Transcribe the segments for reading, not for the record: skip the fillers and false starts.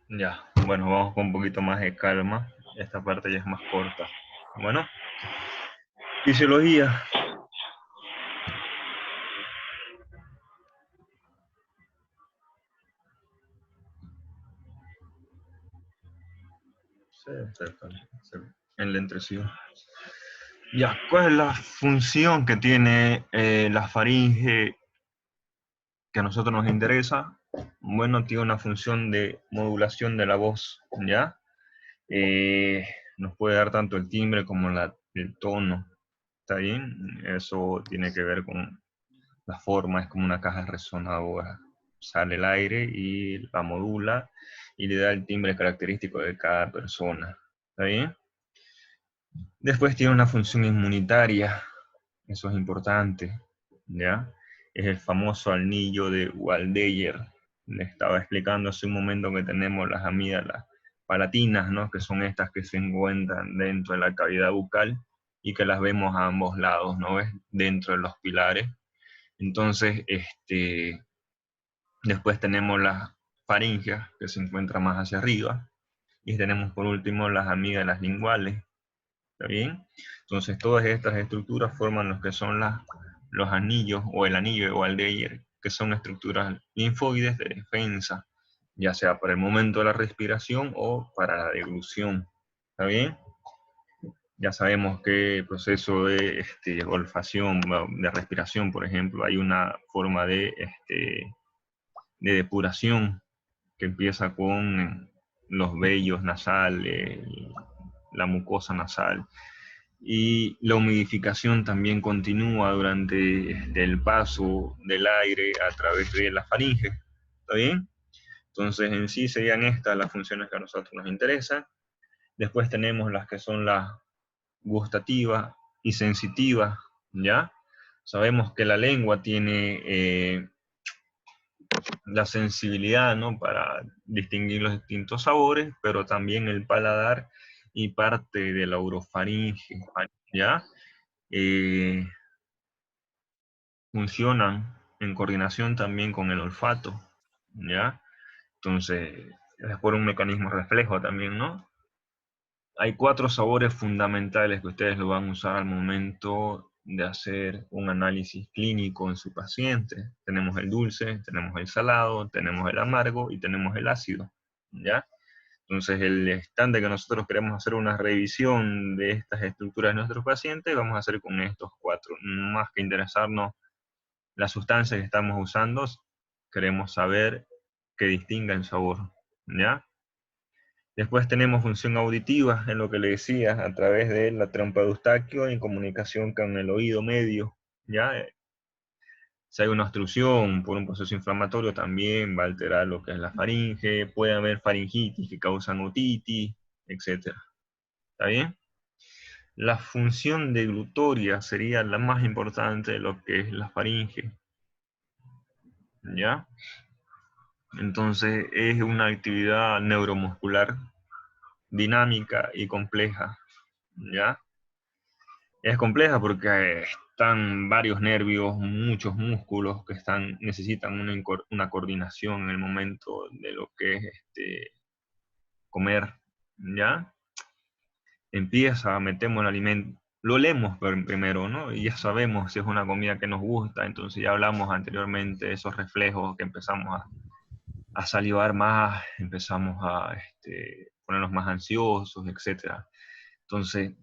Ya, bueno, vamos con un poquito más de calma. Esta parte ya es más corta. Bueno, fisiología. Sí, sí, en la entresía. Ya, ¿cuál es la función que tiene la faringe que a nosotros nos interesa? Bueno, tiene una función de modulación de la voz, ¿ya? Nos puede dar tanto el timbre como el tono, ¿está bien? Eso tiene que ver con la forma, es como una caja resonadora. Sale el aire y la modula y le da el timbre característico de cada persona, ¿está bien? Después tiene una función inmunitaria, eso es importante, ¿ya? Es el famoso anillo de Waldeyer. Le estaba explicando hace un momento que tenemos las amígdalas palatinas, ¿no? Que son estas que se encuentran dentro de la cavidad bucal y que las vemos a ambos lados, ¿no ves? Dentro de los pilares. Entonces, después tenemos las faringeas, que se encuentran más hacia arriba, y tenemos por último las amígdalas linguales, ¿está bien? Entonces todas estas estructuras forman lo que son los anillos o el anillo de Waldeyer, que son estructuras linfoides de defensa, ya sea para el momento de la respiración o para la deglución, ¿está bien? Ya sabemos que el proceso de olfacción, de respiración, por ejemplo, hay una forma de depuración que empieza con los vellos nasales, la mucosa nasal, y la humidificación también continúa durante el paso del aire a través de la faringe. ¿Está bien? Entonces, en sí serían estas las funciones que a nosotros nos interesan. Después tenemos las que son las gustativas y sensitivas, ¿ya? Sabemos que la lengua tiene la sensibilidad, ¿no? Para distinguir los distintos sabores, pero también el paladar y parte de la orofaringe, ¿ya? Eh, Funcionan en coordinación también con el olfato, ¿ya? Entonces, es por un mecanismo reflejo también, ¿no? Hay 4 sabores fundamentales que ustedes lo van a usar al momento de hacer un análisis clínico en su paciente. Tenemos el dulce, tenemos el salado, tenemos el amargo y tenemos el ácido, ¿ya? Entonces, el instante que nosotros queremos hacer una revisión de estas estructuras de nuestros pacientes, vamos a hacer con estos 4. Más que interesarnos la sustancia que estamos usando, queremos saber que distinga el sabor, ¿ya? Después tenemos función auditiva, en lo que le decía, a través de la trompa de Eustaquio en comunicación con el oído medio, ¿ya? Si hay una obstrucción por un proceso inflamatorio, también va a alterar lo que es la faringe, puede haber faringitis que causan otitis, etc. ¿Está bien? La función deglutoria sería la más importante de lo que es la faringe, ¿ya? Entonces es una actividad neuromuscular dinámica y compleja, ¿ya? Es compleja porque están varios nervios, muchos músculos que necesitan una coordinación en el momento de lo que es comer, ¿ya? Metemos el alimento, lo leemos primero, ¿no? Y ya sabemos si es una comida que nos gusta, entonces ya hablamos anteriormente de esos reflejos que empezamos a salivar más, empezamos a ponernos más ansiosos, etcétera. Entonces,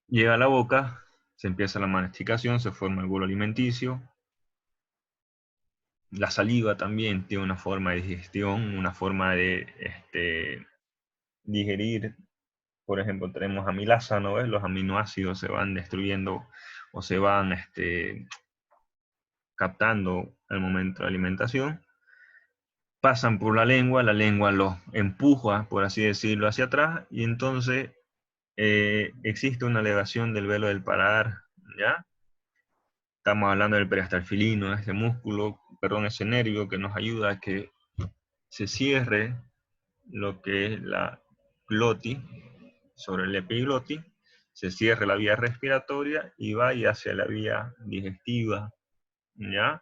llega a la boca, se empieza la masticación, se forma el bolo alimenticio. La saliva también tiene una forma de digestión, una forma de digerir. Por ejemplo, tenemos amilasa, ¿no ves? Los aminoácidos se van destruyendo o se van captando al momento de la alimentación. Pasan por la lengua los empuja, por así decirlo, hacia atrás, y entonces existe una elevación del velo del paladar, ¿ya? Estamos hablando del periastalfilino, ese músculo, perdón, ese nervio que nos ayuda a que se cierre lo que es la glotis sobre el epiglotis, se cierre la vía respiratoria y vaya hacia la vía digestiva, ¿ya?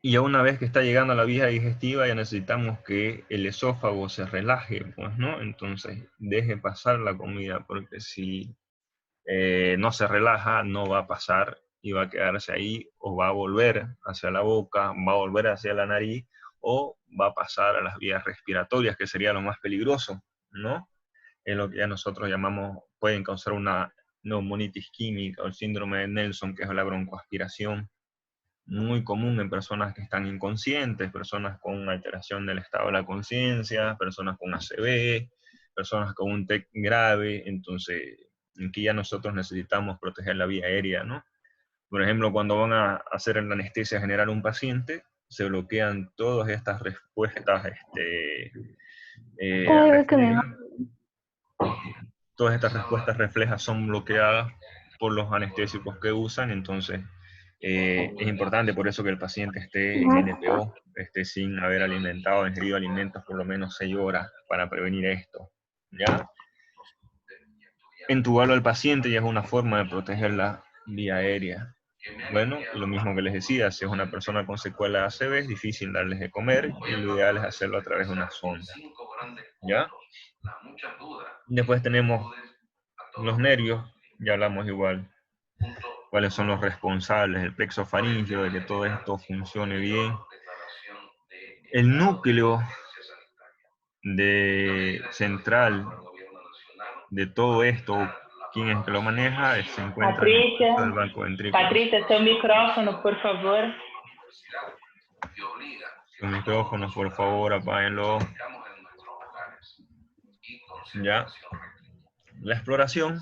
Y ya una vez que está llegando a la vía digestiva, ya necesitamos que el esófago se relaje, pues, ¿no? Entonces, deje pasar la comida, porque si no se relaja, no va a pasar y va a quedarse ahí, o va a volver hacia la boca, va a volver hacia la nariz, o va a pasar a las vías respiratorias, que sería lo más peligroso, ¿no? Es lo que ya nosotros llamamos, pueden causar una neumonitis química o el síndrome de Nelson, que es la broncoaspiración, muy común en personas que están inconscientes, personas con alteración del estado de la conciencia, personas con ACV, personas con un TEC grave. Entonces, aquí ya nosotros necesitamos proteger la vía aérea, ¿no? Por ejemplo, cuando van a hacer la anestesia general a un paciente, se bloquean todas estas respuestas reflejas. Todas estas respuestas reflejas son bloqueadas por los anestésicos que usan. Entonces es importante por eso que el paciente esté en NPO, esté sin haber alimentado, ingerido alimentos por lo menos 6 horas para prevenir esto, ¿ya? Entubarlo al paciente ya es una forma de proteger la vía aérea. Bueno, y lo mismo que les decía, si es una persona con secuela de ACV, es difícil darles de comer y lo ideal es hacerlo a través de una sonda, ¿ya? Después tenemos los nervios, ya hablamos igual, cuáles son los responsables, el plexo faríngeo, de que todo esto funcione bien. El núcleo central de todo esto, quién es que lo maneja, se encuentra en el Patrícia, del banco ventrículo. Patrícia, seu micrófono, por favor. Su micrófono, por favor, apáguenlo. Ya. La exploración.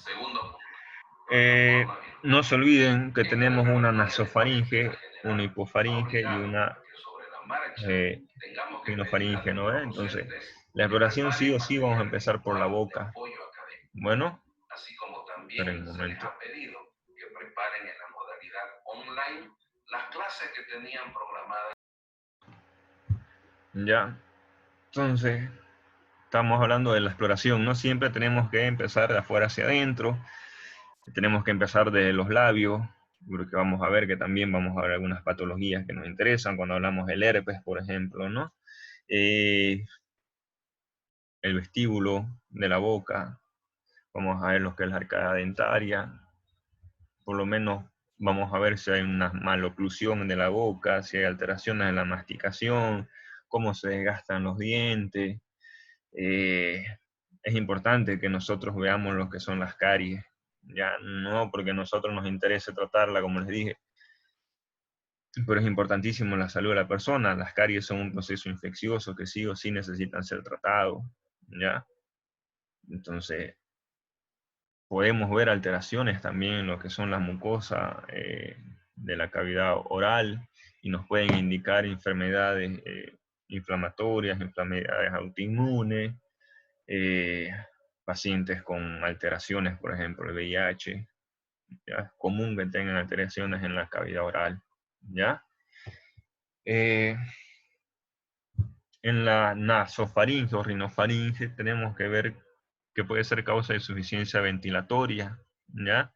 No se olviden que tenemos una nasofaringe, una hipofaringe y una rinofaringe, ¿no? Entonces, la exploración sí o sí vamos a empezar por la boca. Bueno, esperen un momento. Ya, entonces, estamos hablando de la exploración. No siempre tenemos que empezar de afuera hacia adentro. Tenemos que empezar de los labios, porque vamos a ver que también vamos a ver algunas patologías que nos interesan cuando hablamos del herpes, por ejemplo, ¿no? El vestíbulo de la boca, vamos a ver lo que es la arcada dentaria, por lo menos vamos a ver si hay una maloclusión de la boca, si hay alteraciones en la masticación, cómo se desgastan los dientes. Es importante que nosotros veamos lo que son las caries, ya no porque a nosotros nos interese tratarla, como les dije, pero es importantísimo la salud de la persona. Las caries son un proceso infeccioso que sí o sí necesitan ser tratados, ¿ya? Entonces, podemos ver alteraciones también en lo que son las mucosas de la cavidad oral y nos pueden indicar enfermedades inflamatorias, enfermedades autoinmunes, pacientes con alteraciones, por ejemplo, el VIH. ¿Ya? Es común que tengan alteraciones en la cavidad oral, ¿ya? En la nasofaringe o rinofaringe tenemos que ver que puede ser causa de insuficiencia ventilatoria, ¿ya?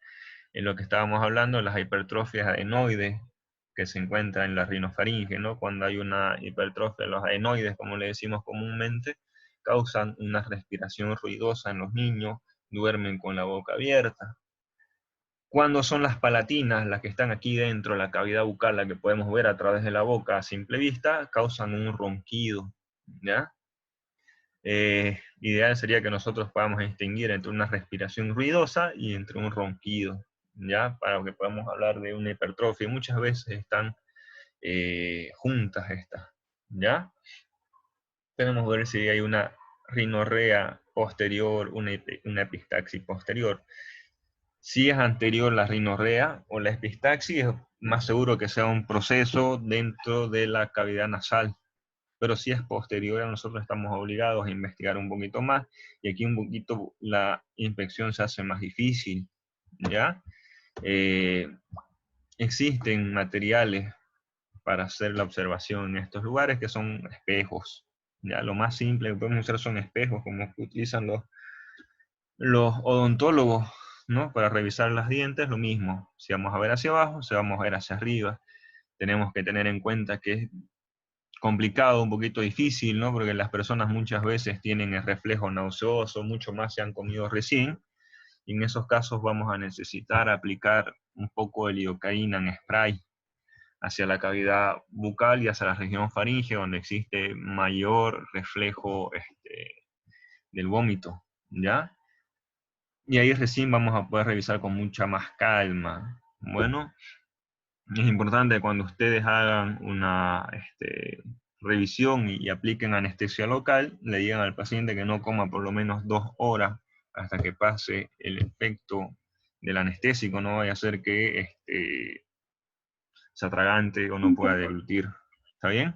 En lo que estábamos hablando, las hipertrofias adenoides que se encuentran en la rinofaringe, ¿no? Cuando hay una hipertrofia de los adenoides, como le decimos comúnmente, causan una respiración ruidosa en los niños, duermen con la boca abierta. Cuando son las palatinas, las que están aquí dentro de la cavidad bucal, la que podemos ver a través de la boca a simple vista, causan un ronquido, ¿ya? Ideal sería que nosotros podamos distinguir entre una respiración ruidosa y entre un ronquido, ¿ya? Para que podamos hablar de una hipertrofia. Muchas veces están juntas estas, ¿ya? Tenemos que ver si hay una rinorrea posterior, una epistaxis posterior. Si es anterior la rinorrea o la epistaxis, es más seguro que sea un proceso dentro de la cavidad nasal. Pero si es posterior, nosotros estamos obligados a investigar un poquito más, y aquí un poquito la inspección se hace más difícil, ¿ya? Existen materiales para hacer la observación en estos lugares que son espejos, ¿ya? Lo más simple que podemos usar son espejos, como que utilizan los odontólogos, ¿no? Para revisar los dientes, lo mismo. Si vamos a ver hacia abajo, si vamos a ver hacia arriba. tenemos que tener en cuenta que es complicado, un poquito difícil, ¿no? Porque las personas muchas veces tienen el reflejo nauseoso, mucho más si han comido recién, y en esos casos vamos a necesitar aplicar un poco de lidocaína en spray hacia la cavidad bucal y hacia la región faríngea, donde existe mayor reflejo del vómito, ¿ya? Y ahí recién vamos a poder revisar con mucha más calma. Bueno, es importante cuando ustedes hagan una revisión y apliquen anestesia local, le digan al paciente que no coma por lo menos 2 horas hasta que pase el efecto del anestésico, no vaya a ser que se atragante o no pueda deglutir. ¿Está bien?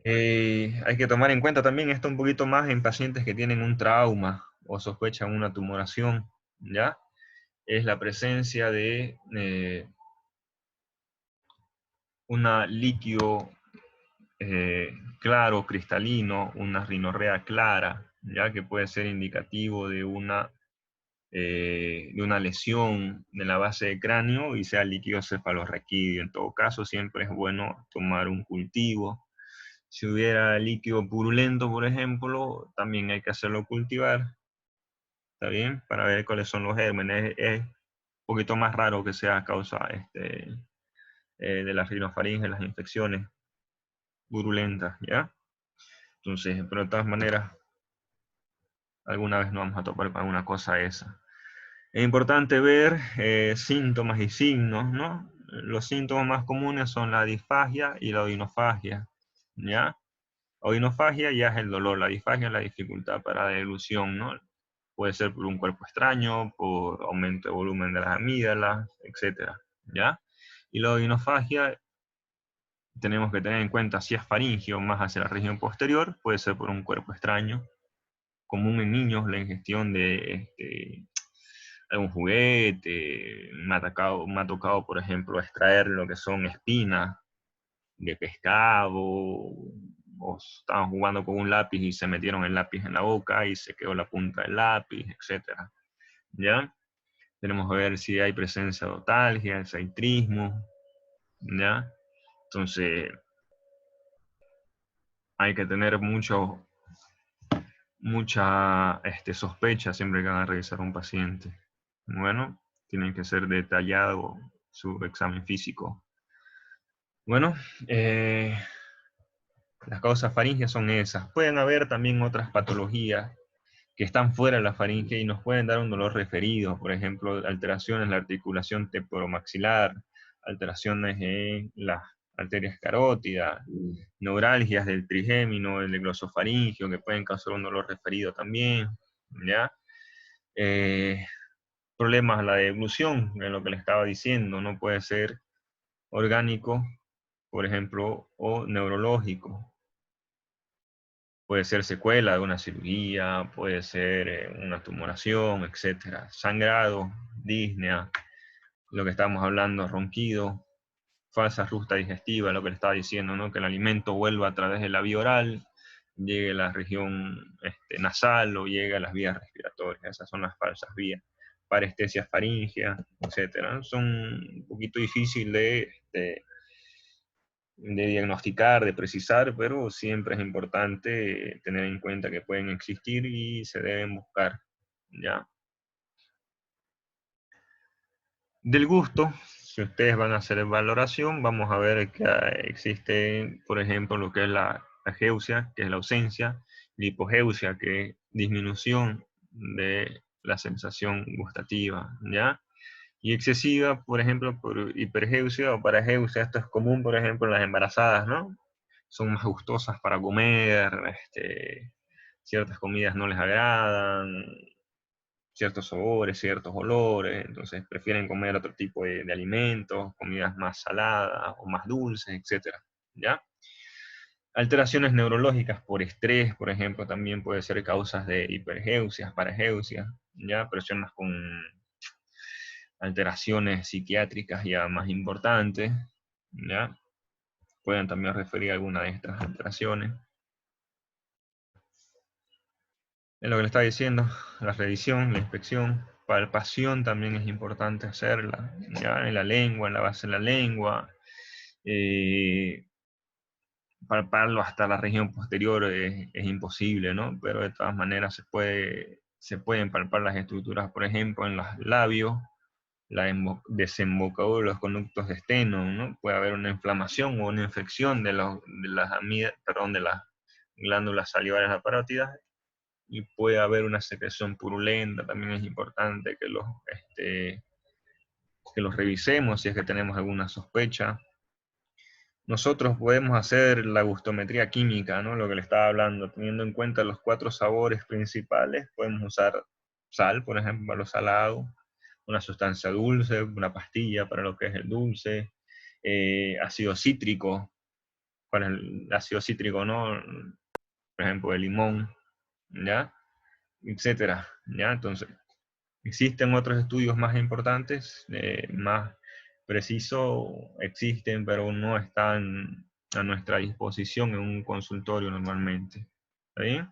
Hay que tomar en cuenta también esto un poquito más en pacientes que tienen un trauma o sospechan una tumoración, ¿ya? Es la presencia de un líquido claro, cristalino, una rinorrea clara, ya que puede ser indicativo de una lesión de la base del cráneo y sea líquido cefalorraquídeo. En todo caso, siempre es bueno tomar un cultivo. Si hubiera líquido purulento, por ejemplo, también hay que hacerlo cultivar, ¿está bien? Para ver cuáles son los gérmenes. Es un poquito más raro que sea a causa de la rinofaringe, las infecciones purulentas, ¿ya? Entonces, pero de todas maneras, alguna vez nos vamos a topar con alguna cosa esa. Es importante ver síntomas y signos, ¿no? Los síntomas más comunes son la disfagia y la odinofagia, ¿ya? Odinofagia ya es el dolor, la disfagia es la dificultad para la deglución, ¿no? Puede ser por un cuerpo extraño, por aumento de volumen de las amígdalas, etc., ¿ya? Y la odinofagia tenemos que tener en cuenta si es faringio más hacia la región posterior, puede ser por un cuerpo extraño, común en niños la ingestión de algún juguete, me ha tocado, por ejemplo, extraer lo que son espinas de pescado, o estaban jugando con un lápiz y se metieron el lápiz en la boca y se quedó la punta del lápiz, etc. ¿Ya? Tenemos que ver si hay presencia de otalgia, si hay trismo, ¿ya? Entonces, hay que tener mucha sospecha siempre que van a revisar a un paciente. Bueno, tiene que ser detallado su examen físico. Bueno, las causas faringias son esas. Pueden haber también otras patologías que están fuera de la faringe y nos pueden dar un dolor referido, por ejemplo, alteraciones en la articulación temporomaxilar, alteraciones en las arterias carótidas, neuralgias del trigémino, el glosofaringio, que pueden causar un dolor referido también, ¿ya? Problemas a la deglución, en lo que le estaba diciendo, no puede ser orgánico, por ejemplo, o neurológico. Puede ser secuela de una cirugía, puede ser una tumoración, etc. Sangrado, disnea, lo que estábamos hablando, ronquido, falsa ruta digestiva, lo que le estaba diciendo, ¿no? Que el alimento vuelva a través de la vía oral, llegue a la región nasal o llegue a las vías respiratorias. Esas son las falsas vías. Parestesia faríngea, etc. Son un poquito difícil de diagnosticar, de precisar, pero siempre es importante tener en cuenta que pueden existir y se deben buscar, ¿ya? Del gusto, si ustedes van a hacer valoración, vamos a ver que existe, por ejemplo, lo que es la ageusia, que es la ausencia, la hipogeusia, que es disminución de la sensación gustativa, ¿ya? Y excesiva, por ejemplo, por hipergeusia o parageusia. Esto es común, por ejemplo, en las embarazadas, ¿no? Son más gustosas para comer, ciertas comidas no les agradan, ciertos sabores, ciertos olores, entonces prefieren comer otro tipo de alimentos, comidas más saladas o más dulces, etc., ¿ya? Alteraciones neurológicas por estrés, por ejemplo, también puede ser causas de hipergeusias, parageusias, ¿ya? Personas con alteraciones psiquiátricas ya más importantes, ¿ya? Pueden también referir a alguna de estas alteraciones. Es lo que le estaba diciendo, la revisión, la inspección, palpación también es importante hacerla, ¿ya? En la lengua, en la base de la lengua, Palparlo hasta la región posterior es imposible, ¿no? Pero de todas maneras se pueden palpar las estructuras, por ejemplo, en los labios, la desembocadura de los conductos de esteno, ¿no? Puede haber una inflamación o una infección de las glándulas salivares aparátidas, y puede haber una secreción purulenta. También es importante que los revisemos si es que tenemos alguna sospecha. Nosotros podemos hacer la gustometría química, ¿no? Lo que le estaba hablando, teniendo en cuenta los 4 sabores principales. Podemos usar sal, por ejemplo, para lo salado, una sustancia dulce, una pastilla para lo que es el dulce, ácido cítrico, para el ácido cítrico, ¿no? Por ejemplo, el limón, ¿ya? Etcétera, ¿ya? Entonces, existen otros estudios más importantes, más precisos, existen, pero no están a nuestra disposición en un consultorio normalmente. ¿Está bien?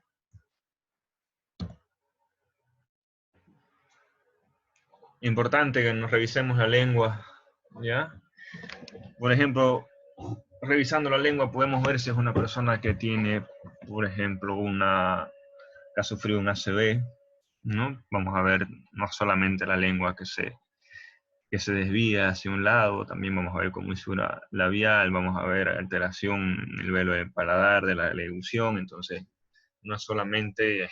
Importante que nos revisemos la lengua, ¿ya? Por ejemplo, revisando la lengua podemos ver si es una persona que tiene, por ejemplo, que ha sufrido un ACV, ¿no? Vamos a ver no solamente la lengua que se desvía hacia un lado, también vamos a ver comisura labial, vamos a ver alteración en el velo del paladar, de la deglución. Entonces no es solamente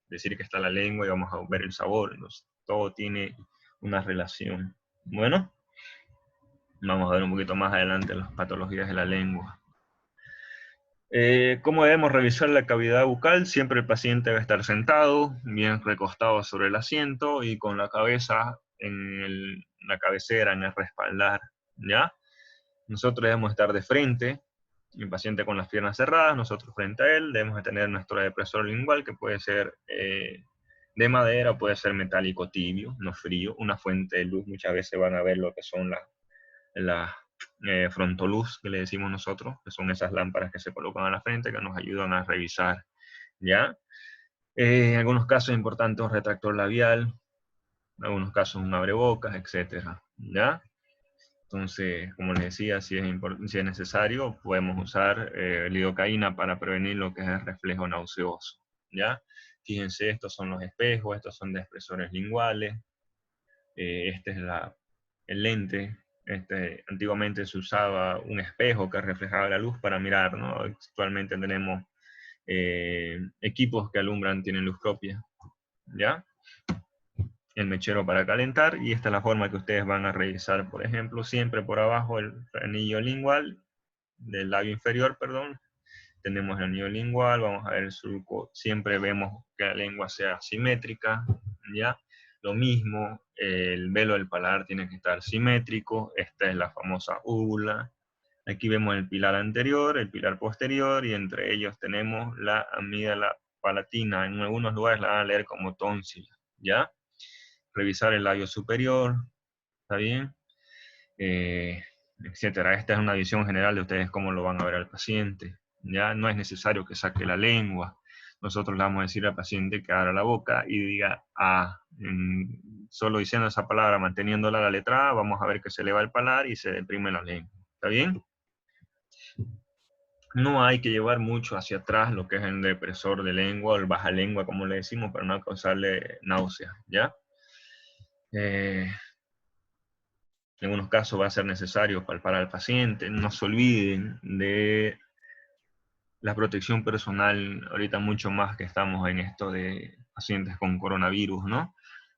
decir que está la lengua y vamos a ver el sabor. Entonces, todo tiene una relación. Bueno, vamos a ver un poquito más adelante las patologías de la lengua. ¿Cómo debemos revisar la cavidad bucal? Siempre el paciente debe estar sentado, bien recostado sobre el asiento y con la cabeza en la cabecera, en el respaldar, ¿ya? Nosotros debemos estar de frente, el paciente con las piernas cerradas, nosotros frente a él. Debemos de tener nuestro depresor lingual, que puede ser de madera o puede ser metálico tibio, no frío. Una fuente de luz, muchas veces van a ver lo que son las frontoluz, que le decimos nosotros, que son esas lámparas que se colocan a la frente, que nos ayudan a revisar, ¿ya? En algunos casos es importante un retractor labial, en algunos casos un abrebocas, etcétera, ¿ya? Entonces, como les decía, si es necesario, podemos usar lidocaína para prevenir lo que es el reflejo nauseoso, ¿ya? Fíjense, estos son los espejos, estos son expresores linguales, este es el lente. Antiguamente se usaba un espejo que reflejaba la luz para mirar, ¿no? Actualmente tenemos equipos que alumbran, tienen luz propia, ¿ya? El mechero para calentar, y esta es la forma que ustedes van a revisar, por ejemplo, siempre por abajo el anillo lingual, del labio inferior, perdón. Tenemos el anillo lingual, vamos a ver el surco, siempre vemos que la lengua sea simétrica, ¿ya? Lo mismo, el velo del paladar tiene que estar simétrico. Esta es la famosa úvula. Aquí vemos el pilar anterior, el pilar posterior, y entre ellos tenemos la amígdala palatina. En algunos lugares la van a leer como tónsila, ¿ya? Revisar el labio superior, ¿está bien? Etcétera. Esta es una visión general de ustedes cómo lo van a ver al paciente. Ya no es necesario que saque la lengua. Nosotros le vamos a decir al paciente que abra la boca y diga A. Solo diciendo esa palabra, manteniéndola la letra A, vamos a ver que se eleva el paladar y se deprime la lengua. ¿Está bien? No hay que llevar mucho hacia atrás lo que es el depresor de lengua o el baja lengua, como le decimos, para no causarle náuseas, ¿ya? En algunos casos va a ser necesario palpar al paciente. No se olviden de la protección personal, ahorita mucho más que estamos en esto de pacientes con coronavirus, ¿no?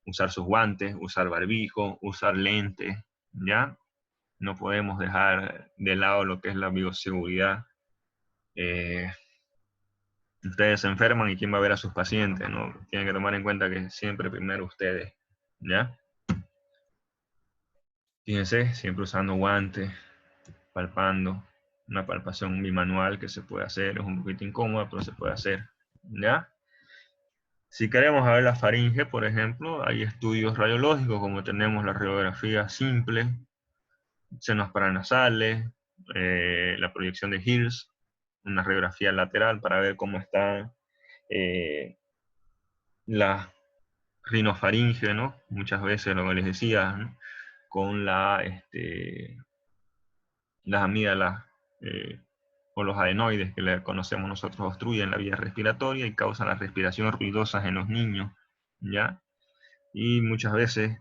Usar sus guantes, usar barbijo, usar lentes, ¿ya? No podemos dejar de lado lo que es la bioseguridad. Ustedes se enferman y quién va a ver a sus pacientes, ¿no? Tienen que tomar en cuenta que siempre primero ustedes, ¿ya? Fíjense, siempre usando guantes, palpando. Una palpación bimanual que se puede hacer, es un poquito incómoda, pero se puede hacer, ¿ya? Si queremos ver la faringe, por ejemplo, hay estudios radiológicos, como tenemos la radiografía simple, senos paranasales, la proyección de Hills, una radiografía lateral para ver cómo está eh, la rinofaringe, ¿no? Muchas veces, lo que les decía, ¿no? Con Las amígdalas o los adenoides que le conocemos nosotros obstruyen la vía respiratoria y causan la respiración ruidosa en los niños, ¿ya? Y muchas veces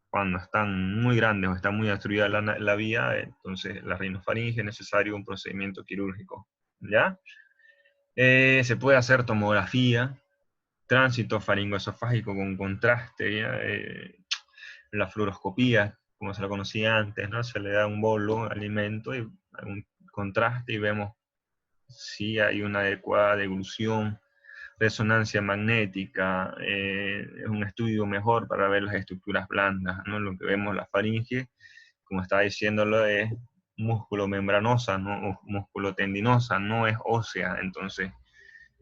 cuando están muy grandes o está muy obstruida la vía, entonces la rinofaringe es necesario un procedimiento quirúrgico, ¿ya? Se puede hacer tomografía, tránsito faringoesofágico con contraste, ¿ya? La fluoroscopía, como se lo conocía antes, ¿no? Se le da un bolo, alimento y un contraste y vemos si hay una adecuada deglución, resonancia magnética, es un estudio mejor para ver las estructuras blandas, ¿no? Lo que vemos la faringe, como estaba diciéndolo, es músculo membranosa, ¿no? O músculo tendinosa, no es ósea, entonces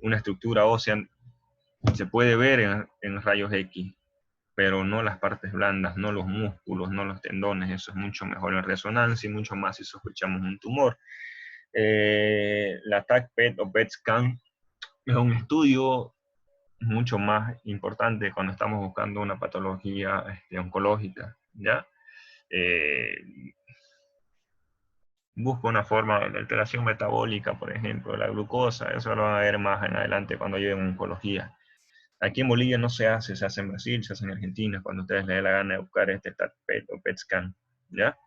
una estructura ósea se puede ver en rayos X, pero no las partes blandas, no los músculos, no los tendones, eso es mucho mejor en resonancia y mucho más si sospechamos un tumor. La TAC-PET o PET scan es un estudio mucho más importante cuando estamos buscando una patología oncológica, ¿ya? Busca una forma de alteración metabólica, por ejemplo, de la glucosa, eso lo van a ver más en adelante cuando lleguen a oncología. Aquí en Bolivia no se hace, se hace en Brasil, se hace en Argentina, cuando ustedes les dé la gana de buscar este TAC-PET o PET scan, ¿ya?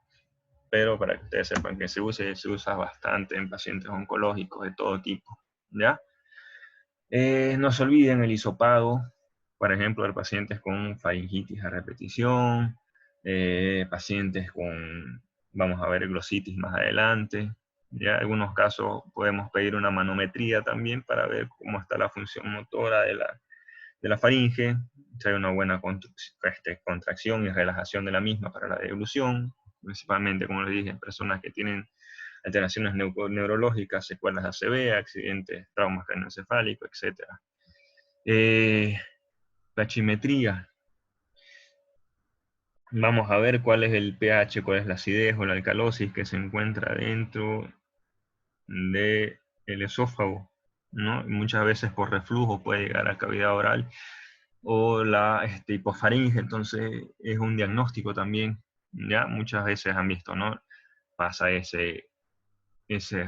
Pero para que ustedes sepan que se usa bastante en pacientes oncológicos de todo tipo, ¿ya? No se olviden el hisopado, por ejemplo, de pacientes con faringitis a repetición, pacientes con, vamos a ver, glositis más adelante. Ya en algunos casos podemos pedir una manometría también para ver cómo está la función motora de la faringe, si hay una buena contracción y relajación de la misma para la deglución, principalmente, como les dije, en personas que tienen alteraciones neurológicas, secuelas de ACV, accidentes, traumas craneoencefálicos, etc. La chimetría. Vamos a ver cuál es el pH, cuál es la acidez o la alcalosis que se encuentra dentro del esófago, ¿no? Muchas veces por reflujo puede llegar a cavidad oral o la hipofaringe, entonces es un diagnóstico también, ¿ya? Muchas veces han visto, ¿no? Pasa ese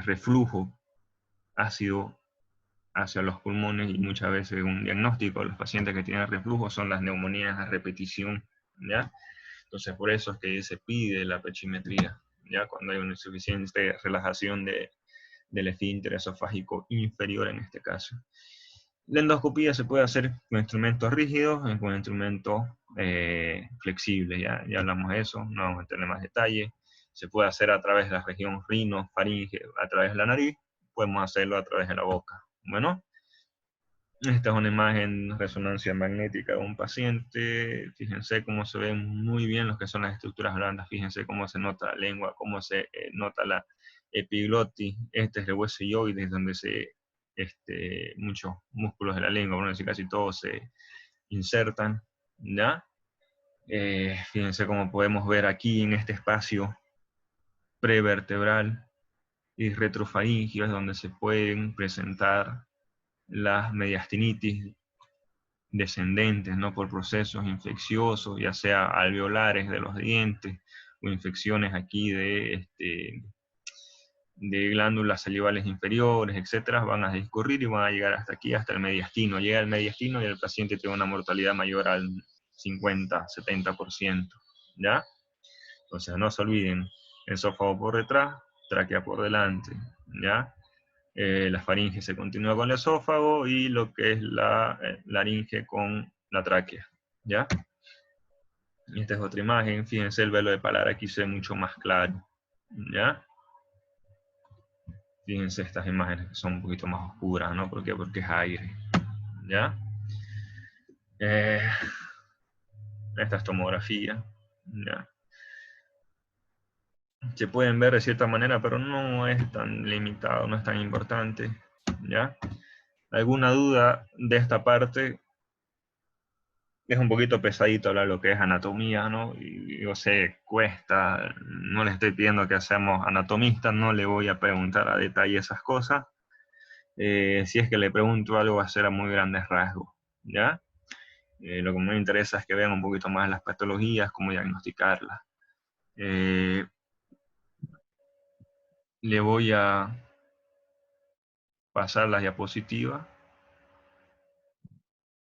reflujo ácido hacia los pulmones y muchas veces un diagnóstico de los pacientes que tienen reflujo son las neumonías a repetición, ¿ya? Entonces por eso es que se pide la pechimetría, ¿ya? Cuando hay una insuficiente relajación del esfínter esofágico inferior en este caso. La endoscopía se puede hacer con instrumentos rígidos y con instrumentos flexibles, ya hablamos de eso, no vamos a tener más detalle. Se puede hacer a través de la región rino, faringe, a través de la nariz, podemos hacerlo a través de la boca. Bueno, esta es una imagen de resonancia magnética de un paciente. Fíjense cómo se ven muy bien lo que son las estructuras blandas. Fíjense cómo se nota la lengua, cómo se nota la epiglotis. Este es el hueso hyoides, donde muchos músculos de la lengua, por no decir casi todos, se insertan, ¿ya? Fíjense cómo podemos ver aquí en este espacio prevertebral y retrofaringio, es donde se pueden presentar las mediastinitis descendentes, ¿no? Por procesos infecciosos, ya sea alveolares de los dientes o infecciones aquí de glándulas salivales inferiores, etcétera, van a discurrir y van a llegar hasta aquí, hasta el mediastino. Llega el mediastino y el paciente tiene una mortalidad mayor al 50-70%, ¿ya? Entonces no se olviden, esófago por detrás, tráquea por delante, ¿ya? La faringe se continúa con el esófago y lo que es la laringe con la tráquea, ¿ya? Esta es otra imagen, fíjense el velo de palar aquí se ve mucho más claro, ¿ya? Fíjense estas imágenes que son un poquito más oscuras, ¿no? ¿Por qué? Porque es aire, ¿ya? Esta es tomografía, ¿ya? Se pueden ver de cierta manera, pero no es tan limitado, no es tan importante, ¿ya? ¿Alguna duda de esta parte? Es un poquito pesadito hablar lo que es anatomía, ¿no? Y yo sé, cuesta, no le estoy pidiendo que seamos anatomistas, no le voy a preguntar a detalle esas cosas. Si es que le pregunto algo va a ser a muy grandes rasgos, ¿ya? Lo que me interesa es que vean un poquito más las patologías, cómo diagnosticarlas. le voy a pasar la diapositiva.